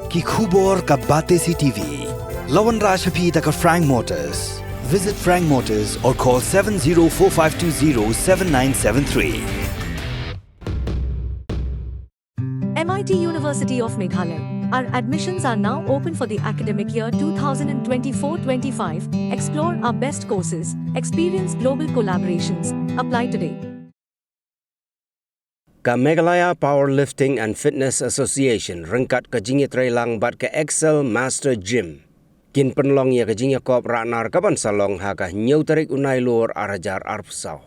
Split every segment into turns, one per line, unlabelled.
ki khubor ka bate CTV. Lawan Rajhapi taka Frank Motors. Visit Frank Motors or call 7045207973.
MIT University of Meghalaya. Our admissions are now open for the academic year 2024-25. Explore our best courses, experience global collaborations. Apply today.
Ka Meghalaya Powerlifting and Fitness Association rengkat ke jingit relang bat ke Excel Master Gym. Kin penlong ya ke jingit kop ranar kapan salong haka nyau tarik unai luar arajar arpsau.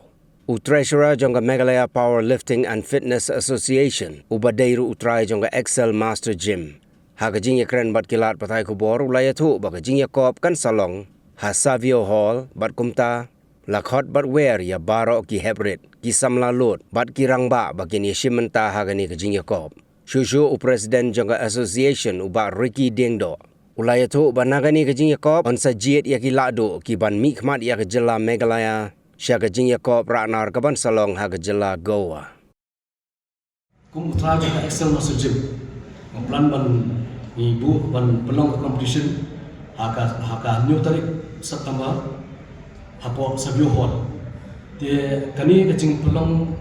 Treasurer jongga Meghalaya Powerlifting and Fitness Association ubadairu utrai jongga Excel Master Gym. Haka jingit keren bat kilat patai kubor ulaya tu baka jingit kop kan salong ha Savio Hall bat kumta lakhot bat wear ya baro ki hebrit ki samla lot bat ki rangba bakin ya shimenta haga ni ke jingit kop. Shushu President jongga Association uba Ricky Dengdo. Ulaya tu banaga ni ke jingit kop on sajid ya ki lado ki ban mikmat ya ke jela Meghalaya. Syaga jingya kop ranar kaban salong haga jela Goa.
Kum utra jaka Excel Master Gym. Ngaplan ban ibu ban pelong competition haka new tarik September hapo Savio Hall. Te kani kajing pelong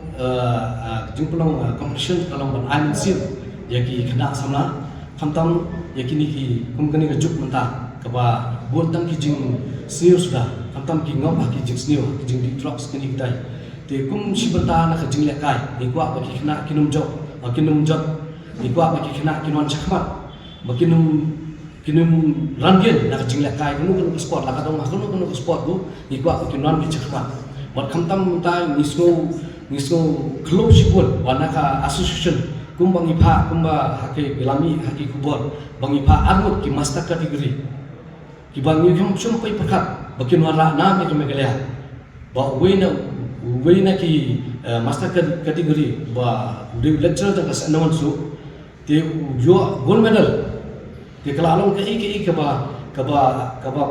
competition kalong ban Island Seal yaki kena samna khantam yakini ki kum kani kajuk mentah kaba boltang ki jing senior sudah kamtam ki ngom ki jing senior ki jing di trucks kini kita te kum sibenta na ka jing lekai ni kwa ba ki khna kinum jok ni kwa ba ki khna kinon chakmat ba kinum rangen na ka jing lekai kunu sport la ka dong kunu sport bu ni kwa ba kinon ki chakmat wat kamtam ta ni so club sipun wana ka association kum bang ipha kum ba hake bilami hake kubor bang ipha armut ki master category ki bang ni kum sum pai perkat bakin wara na me Meghalaya ba wena ki master category ba de lecturer ta kas nawan su te yo gold medal te kala along ke ba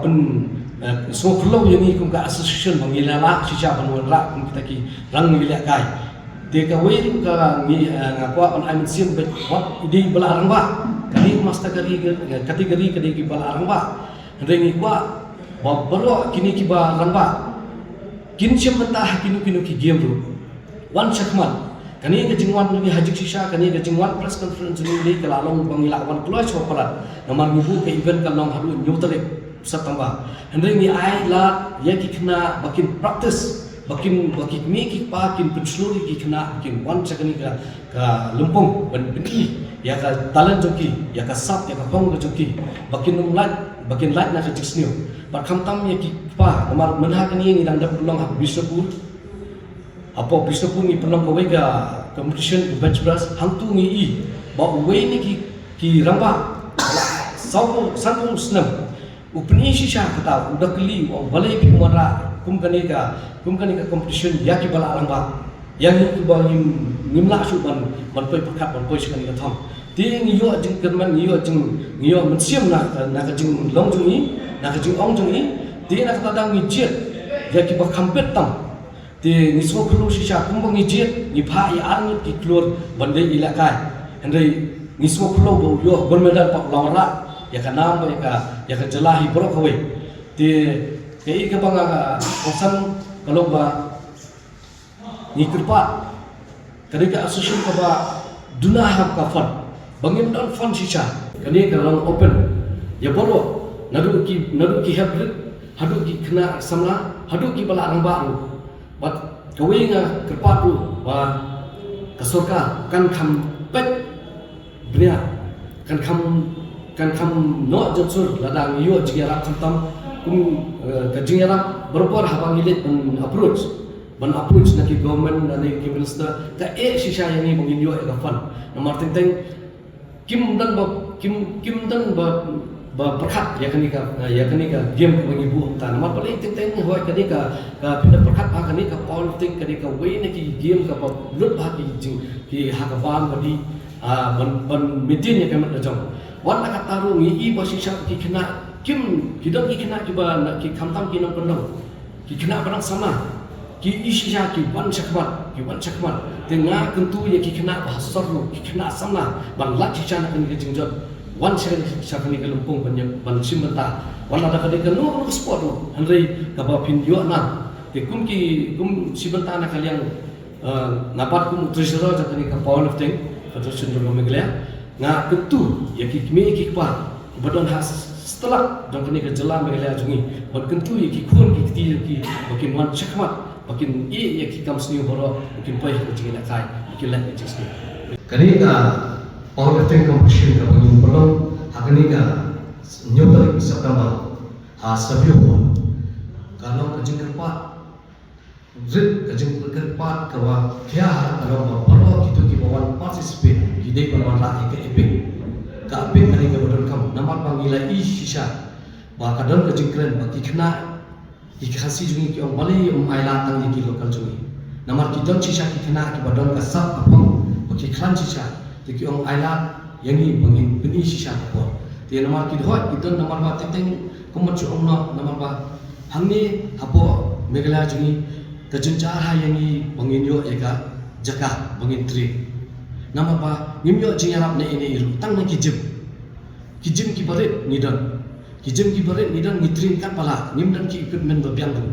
pen so khlo yani kum ka association bang ilala shisha ban wara kum kita ki rang ni le kai te ka we ka ni ngakwa on I'm sim bet what di balarang ba kali master category kali ki balarang ba rengi kwa baru kini kiba ramba kin mentah kinu ki game ru wan chakman kani ke jingwan ni hajik shisha kani ke jingwan press conference ni kalalong bangila wan keluar chokolat namar mibu ke event kalong hadu nyutare September hendri ni ai la ya ki kena bakin practice bakin mi ki pa kin pensluri ki kena bakin wan chakani ka lumpung ben ya ka talent joki ya ka sap ya ka pong joki bakin light na ka jisniu par khamtam ya ki pa amar manha kani ni dang dap long ha Bisnupur ni pelong ko wega competition bench press hangtu ni I ba we ni ki ramba sau sanung snam upni shisha kata udah keli balai pi mara kum kani ka competition ya ki bala ramba yang ni ba nimla su ban poi pakat ban poi sekali ka thom ti ngiyo jing kerman ngiyo mensiam na ka jing long jung I na ka jing ong jung I ti na ka dang ni jet ya ki ba khampet tam ti ni so khlu shisha kum ba ni jet ni pha I an ki klur bande ila kai hendai ni so khlu bo yo gold medal pa lawra ya ka nam ya ka jalahi bro ka we ti ke ka banga kosan kalau ba ni kirpa kadika association ka ba dunaham ka fund bangin dan fund shisha kani ka long open ya boro nadu ki hebrit hadu ki kena samla hadu ki bala arang baru bat kawinga kerpatu ba kasorka kan kham pet bria kan kham no jotsur ladang yo jiara khamtam kum ka jiara berpor habang ilit ban approach na ki government na ki minister ka shisha yani bangin yo ka fund nomor teng kim dan ba perkat ya kanika game ko ibu ta nama paling teng hoy kanika ka pindah perkat pa kanika politik kanika way na ki game ka lut ba ki hakaban badi ban meeting ya kamat jong wan ka taru ngi ba shisha ki kena kim kidam ki kena ki ba ki khamtam ki nang pendang ki kena barang sama ki ishisha ki wan chakmat tengah kentu ya ki kena bahasor ki kena sama ban lat shisha na kanika jingjot wan syakani kalumpung ban simbata wan ada kadika no sport no hanrei kaba pin yo na te kum simbata na kaliang napat kum treasurer jakani ka powerlifting federation ro meglea nga ketu yaki kimi kikpa badon has setelah dong kini ke jalan meglea jungi bad kentu yaki khun ki yaki bakin wan chakmat bakin yaki kam sniu boro bakin pai ko jingi na kai bakin lan jisni kani ka powerlifting competition ka bangin pelong hakani ka nyotari September ha sabio ho kalau kajing kerpat zit kajing kerpat kawa kya kalau balo gitu ki bawan participate kidai bawan la ke epic ka epic kani ka bodon kam namar pangila I shisha ba kadon kajing kren ba ki khna ikhasi jungi ki ong bali aila tang ki local jungi namar ki don shisha ki khna ki bodon ka sab apang ba ki khlan shisha ki ong aila yangi bangin bini shisha ko ti namar ki dhoi idon namar ba teteng kumot ong no namar ba hangni hapo megala jungi kajun cara yangi bangin yo eka jaka bangin tri namar ba ngimyo jingarap ne ini iru tang na kijim ki barit nidan ngitrin kan pala nimdan ki equipment ba biang du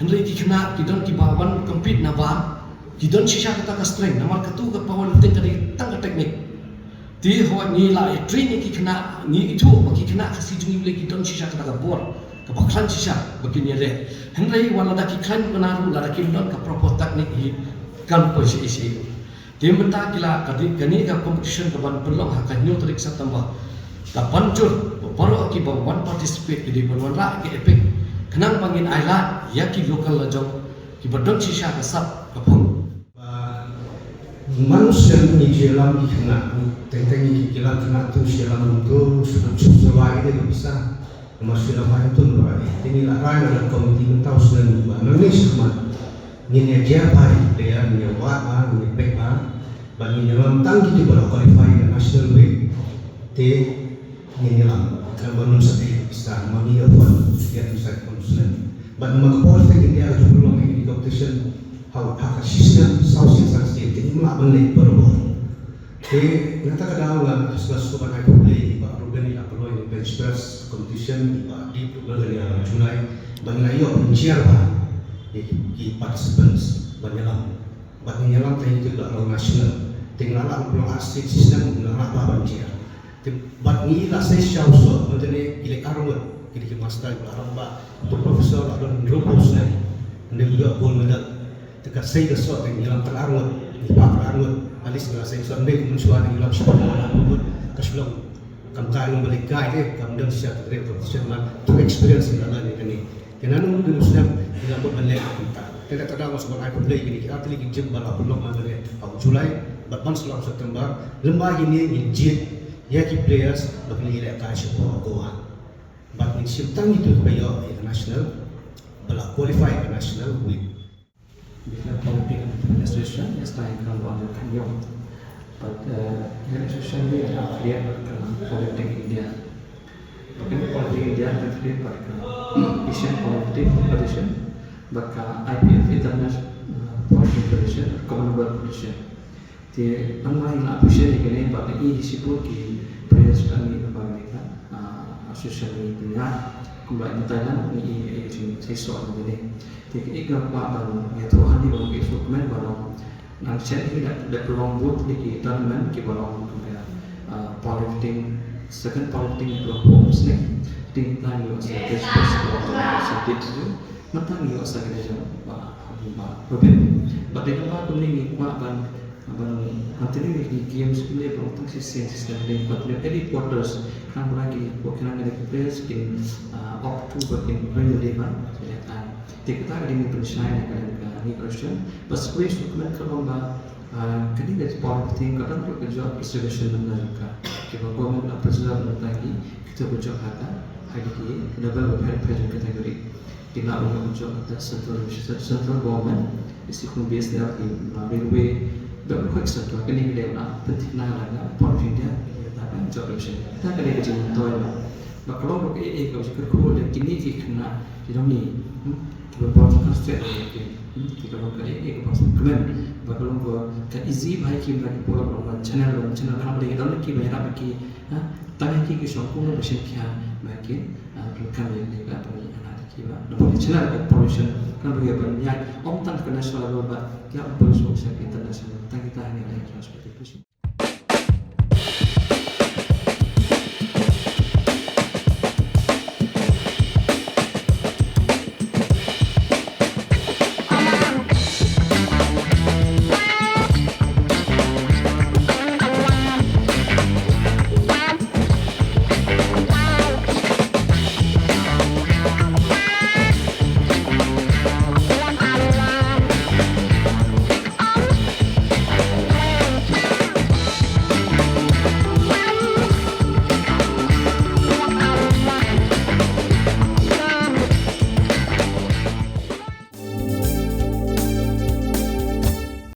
henry ki khna ki don ki bawan compete na ba ki don shisha kata ka strength namar katu ka powerlifting ka tang ka teknik ti ho ni la training ki khna ni itu ki khna ka si jungi le ki don shisha ka bor ka baklan shisha bakin yele henry wala da ki khan banaru la da ki don ka proper teknik hi kan po isi ti menta kila ka di gani ka competition ka ban pelong ha ka nyu tarik September ka pancur baro ki ba one participate ki di ban ra ki epic kenang pangin aila ya ki local lajong ki badon shisha ka sap ka phang
manusia ni jelam di kena tentang ni jelam kena tu jelam tu sudah itu bisa masih lama itu berada ini lah ada komiti mentau sudah dua Malaysia kemana ni dia apa dia ni awak ni peka bagi jelam tang kita baru qualify ke national way te ni jelam kalau satu bisa mani apa dia bisa konsulen bagi makapol dia ada belum ini competition hak sistem sausi sanksi itu mulai balik baru. Jadi nanti kadang lah setelah sekolah naik play, iba Ruben ini apa loh bench press competition, iba di bulan yang Julai, banyak ayo penciar bah, di participants banyak lah tadi itu adalah nasional, tinggal lah belum asli sistem tinggal apa penciar. Banyak lah saya show so, macam ni ilek arwah, kita master arwah bah, untuk profesor ada rupus ni, dia juga gold medal. Dekat saya kesot yang dalam terarut, terarut, alis dengan saya sampai mensuar yang dalam sekolah mana keselam, kamkai yang balik kaya, kemudian siapa terlihat profesional, tu experience yang ada ni. Kerana nunggu dulu sudah dalam berbalik kita. Tidak terdapat sebuah iPod play ini kita lagi jam balap belum mana ni. Awal Julai, berpan selang September, lembah ini jit, ya ki players bagi lihat kaya sebuah goa. Bagi simpang itu kaya international, balap qualify international with.
Because Olympic administration is trying to run the Kanyong. But administration we are clear Olympic India. Olympic India is clear Asian Olympic Federation, but IPF International Olympic Federation, Commonwealth Federation. The online appreciate again, but the e-support ki players kami berbeza. Association ini punya kembali Thailand ini sesuatu ini. Jadi ikut baru itu handi baru instrumen baru nang set ini dah belum buat lagi tournament kita baru compare powerlifting second powerlifting belum homes ni tinggal yo sebagai seperti itu matang yo sebagai bah Robin pada apa ini ban nanti ni games ini belum tak sistem ni but any quarters kan lagi bukan ada players in October in really man kita ada di pensiun ni question but square dokumen kalau ba kini dari powerlifting kadang kerja reservation menarikkan kita government president lagi kita berjuang ada hari double parent category kita akan berjuang ada central government istiqlal base dia in railway dan quick sector kini dia nak penting nak powerlifting dia kita akan berjuang kita kena kerja untuk kalau kita ikut kerja dan kini kita nak kita ni berbuat konsen kalau एक person comment बकलों को का इजी भाई की बड़ी पूरा programme channel हम ले दल की बहरा की तने की संपूर्ण विषय क्या मैं कि kan yang juga bagi anak kita, namun di channel pollution kan bagi banyak om tan kena soal ba, ya pollution international, tan kita hanya lagi seperti itu.